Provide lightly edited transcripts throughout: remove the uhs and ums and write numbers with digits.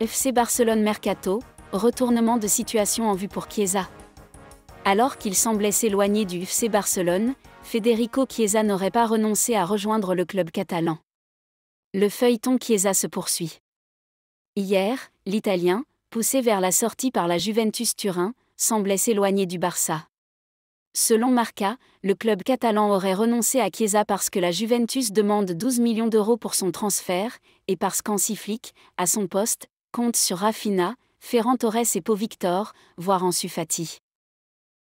FC Barcelone Mercato, retournement de situation en vue pour Chiesa. Alors qu'il semblait s'éloigner du FC Barcelone, Federico Chiesa n'aurait pas renoncé à rejoindre le club catalan. Le feuilleton Chiesa se poursuit. Hier, l'Italien, poussé vers la sortie par la Juventus Turin, semblait s'éloigner du Barça. Selon Marca, le club catalan aurait renoncé à Chiesa parce que la Juventus demande 12 millions d'euros pour son transfert, et parce qu'Hansi Flick, à son poste, compte sur Rafinha, Ferran Torres et Pau Victor, voire Ansu Fati.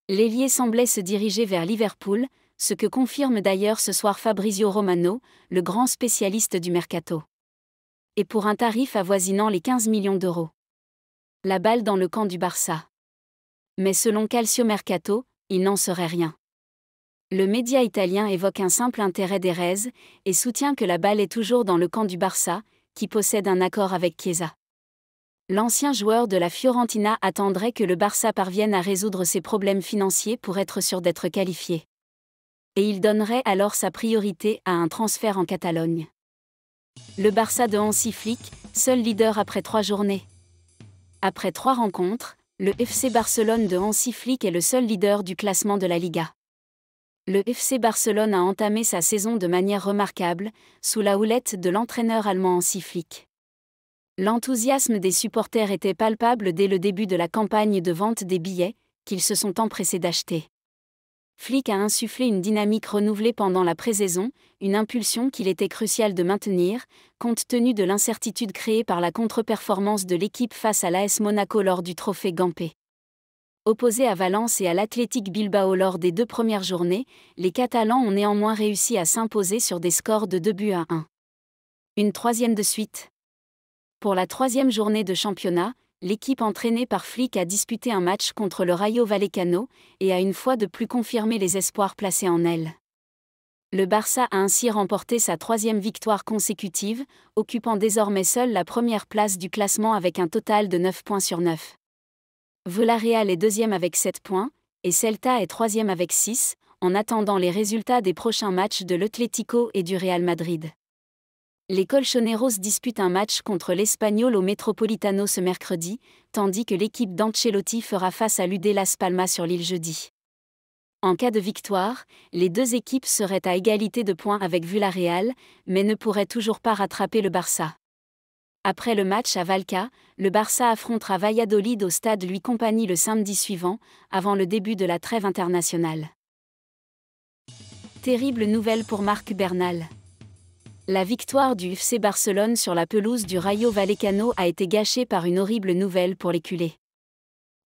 L'ailier semblait se diriger vers Liverpool, ce que confirme d'ailleurs ce soir Fabrizio Romano, le grand spécialiste du mercato. Et pour un tarif avoisinant les 15 millions d'euros. La balle dans le camp du Barça. Mais selon Calcio Mercato, il n'en serait rien. Le média italien évoque un simple intérêt d'Erez et soutient que la balle est toujours dans le camp du Barça, qui possède un accord avec Chiesa. L'ancien joueur de la Fiorentina attendrait que le Barça parvienne à résoudre ses problèmes financiers pour être sûr d'être qualifié. Et il donnerait alors sa priorité à un transfert en Catalogne. Le Barça de Hansi Flick, seul leader après 3 journées. Après 3 rencontres, le FC Barcelone de Hansi Flick est le seul leader du classement de la Liga. Le FC Barcelone a entamé sa saison de manière remarquable, sous la houlette de l'entraîneur allemand Hansi Flick. L'enthousiasme des supporters était palpable dès le début de la campagne de vente des billets, qu'ils se sont empressés d'acheter. Flick a insufflé une dynamique renouvelée pendant la pré-saison, une impulsion qu'il était crucial de maintenir, compte tenu de l'incertitude créée par la contre-performance de l'équipe face à l'AS Monaco lors du trophée Gampé. Opposés à Valence et à l'Athletic Bilbao lors des 2 premières journées, les Catalans ont néanmoins réussi à s'imposer sur des scores de 2-1. Une 3e de suite. Pour la 3e journée de championnat, l'équipe entraînée par Flick a disputé un match contre le Rayo Vallecano et a une fois de plus confirmé les espoirs placés en elle. Le Barça a ainsi remporté sa 3e victoire consécutive, occupant désormais seul la première place du classement avec un total de 9 points sur 9. Villarreal est 2e avec 7 points, et Celta est 3e avec 6, en attendant les résultats des prochains matchs de l'Atlético et du Real Madrid. Les Colchoneros disputent un match contre l'Espanyol au Metropolitano ce mercredi, tandis que l'équipe d'Ancelotti fera face à l'UD Las Palmas sur l'île jeudi. En cas de victoire, les 2 équipes seraient à égalité de points avec Villarreal, mais ne pourraient toujours pas rattraper le Barça. Après le match à Valca, le Barça affrontera Valladolid au stade Louis Compagnie le samedi suivant, avant le début de la trêve internationale. Terrible nouvelle pour Marc Bernal. La victoire du FC Barcelone sur la pelouse du Rayo Vallecano a été gâchée par une horrible nouvelle pour les culés.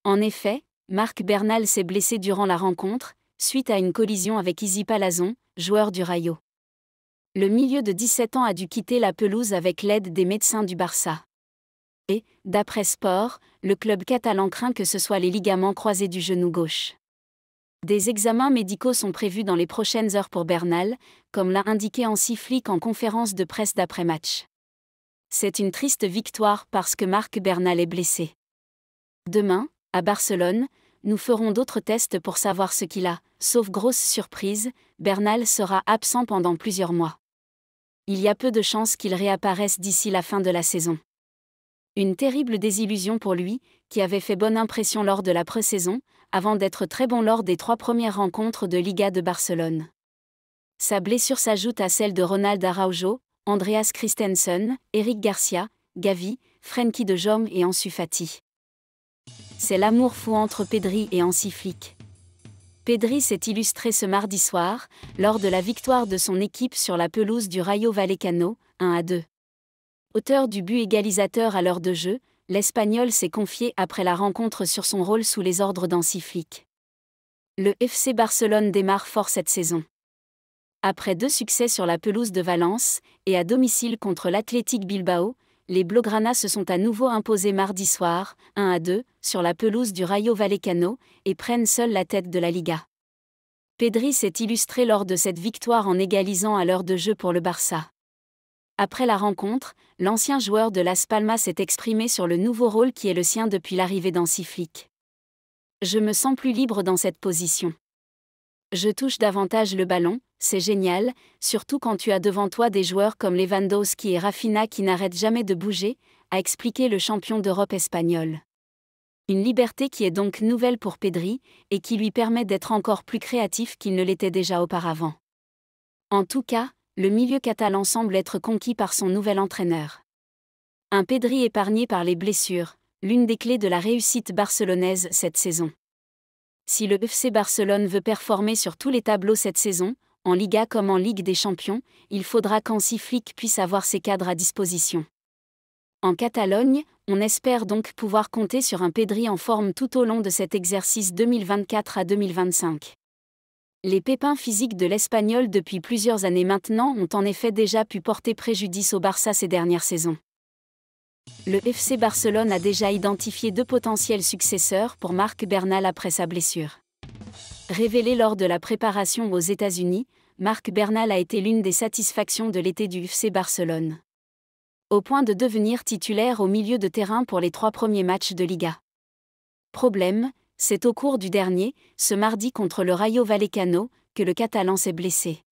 En effet, Marc Bernal s'est blessé durant la rencontre, suite à une collision avec Izzy Palazón, joueur du Rayo. Le milieu de 17 ans a dû quitter la pelouse avec l'aide des médecins du Barça. Et, d'après Sport, le club catalan craint que ce soit les ligaments croisés du genou gauche. Des examens médicaux sont prévus dans les prochaines heures pour Bernal, comme l'a indiqué Hansi Flick en conférence de presse d'après-match. C'est une triste victoire parce que Marc Bernal est blessé. Demain, à Barcelone, nous ferons d'autres tests pour savoir ce qu'il a, sauf grosse surprise, Bernal sera absent pendant plusieurs mois. Il y a peu de chances qu'il réapparaisse d'ici la fin de la saison. Une terrible désillusion pour lui, qui avait fait bonne impression lors de la pré-saison, avant d'être très bon lors des 3 premières rencontres de Liga de Barcelone. Sa blessure s'ajoute à celle de Ronald Araujo, Andreas Christensen, Eric Garcia, Gavi, Frenkie de Jong et Ansu Fati. C'est l'amour fou entre Pedri et Hansi Flick. Pedri s'est illustré ce mardi soir, lors de la victoire de son équipe sur la pelouse du Rayo Vallecano, 1-2. Auteur du but égalisateur à l'heure de jeu, l'Espagnol s'est confié après la rencontre sur son rôle sous les ordres d'Hansi Flick. Le FC Barcelone démarre fort cette saison. Après 2 succès sur la pelouse de Valence et à domicile contre l'Athletic Bilbao, les Blaugrana se sont à nouveau imposés mardi soir, 1-2, sur la pelouse du Rayo Vallecano et prennent seuls la tête de la Liga. Pedri s'est illustré lors de cette victoire en égalisant à l'heure de jeu pour le Barça. Après la rencontre, l'ancien joueur de Las Palmas s'est exprimé sur le nouveau rôle qui est le sien depuis l'arrivée d'Hansi Flick. « Je me sens plus libre dans cette position. Je touche davantage le ballon, c'est génial, surtout quand tu as devant toi des joueurs comme Lewandowski et Rafinha qui n'arrêtent jamais de bouger, a expliqué le champion d'Europe espagnol. Une liberté qui est donc nouvelle pour Pedri, et qui lui permet d'être encore plus créatif qu'il ne l'était déjà auparavant. En tout cas, le milieu catalan semble être conquis par son nouvel entraîneur. Un Pedri épargné par les blessures, l'une des clés de la réussite barcelonaise cette saison. Si le FC Barcelone veut performer sur tous les tableaux cette saison, en Liga comme en Ligue des Champions, il faudra qu'Hansi Flick puisse avoir ses cadres à disposition. En Catalogne, on espère donc pouvoir compter sur un Pedri en forme tout au long de cet exercice 2024 à 2025. Les pépins physiques de l'Espagnol depuis plusieurs années maintenant ont en effet déjà pu porter préjudice au Barça ces dernières saisons. Le FC Barcelone a déjà identifié 2 potentiels successeurs pour Marc Bernal après sa blessure. Révélé lors de la préparation aux États-Unis, Marc Bernal a été l'une des satisfactions de l'été du FC Barcelone. Au point de devenir titulaire au milieu de terrain pour les 3 premiers matchs de Liga. Problème, c'est au cours du dernier, ce mardi contre le Rayo Vallecano, que le Catalan s'est blessé.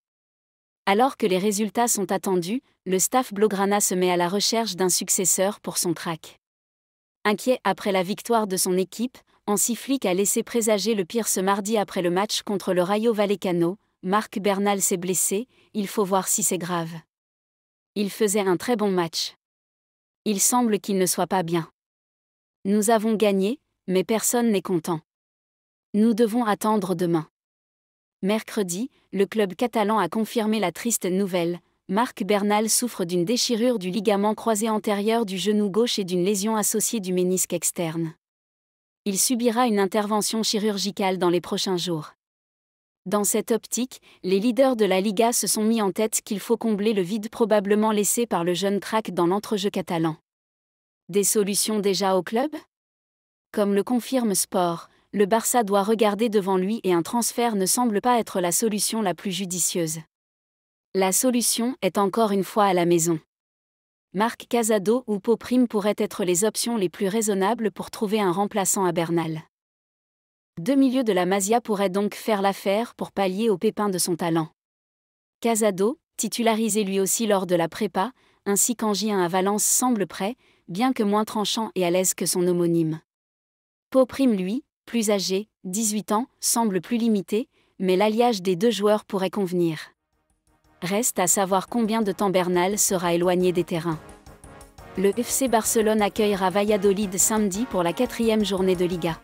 Alors que les résultats sont attendus, le staff blaugrana se met à la recherche d'un successeur pour son crack. Inquiet après la victoire de son équipe, Hansi Flick a laissé présager le pire ce mardi après le match contre le Rayo Vallecano. Marc Bernal s'est blessé, il faut voir si c'est grave. Il faisait un très bon match. Il semble qu'il ne soit pas bien. Nous avons gagné, mais personne n'est content. Nous devons attendre demain. Mercredi, le club catalan a confirmé la triste nouvelle. Marc Bernal souffre d'une déchirure du ligament croisé antérieur du genou gauche et d'une lésion associée du ménisque externe. Il subira une intervention chirurgicale dans les prochains jours. Dans cette optique, les leaders de la Liga se sont mis en tête qu'il faut combler le vide probablement laissé par le jeune crack dans l'entrejeu catalan. Des solutions déjà au club ? Comme le confirme Sport, le Barça doit regarder devant lui et un transfert ne semble pas être la solution la plus judicieuse. La solution est encore une fois à la maison. Marc Casado ou Pau Prim pourraient être les options les plus raisonnables pour trouver un remplaçant à Bernal. 2 milieux de la Masia pourraient donc faire l'affaire pour pallier aux pépins de son talent. Casado, titularisé lui aussi lors de la prépa, ainsi qu'Angien à Valence semble prêt, bien que moins tranchant et à l'aise que son homonyme. Pau Prim lui, plus âgé, 18 ans, semble plus limité, mais l'alliage des 2 joueurs pourrait convenir. Reste à savoir combien de temps Bernal sera éloigné des terrains. Le FC Barcelone accueillera Valladolid samedi pour la 4e journée de Liga.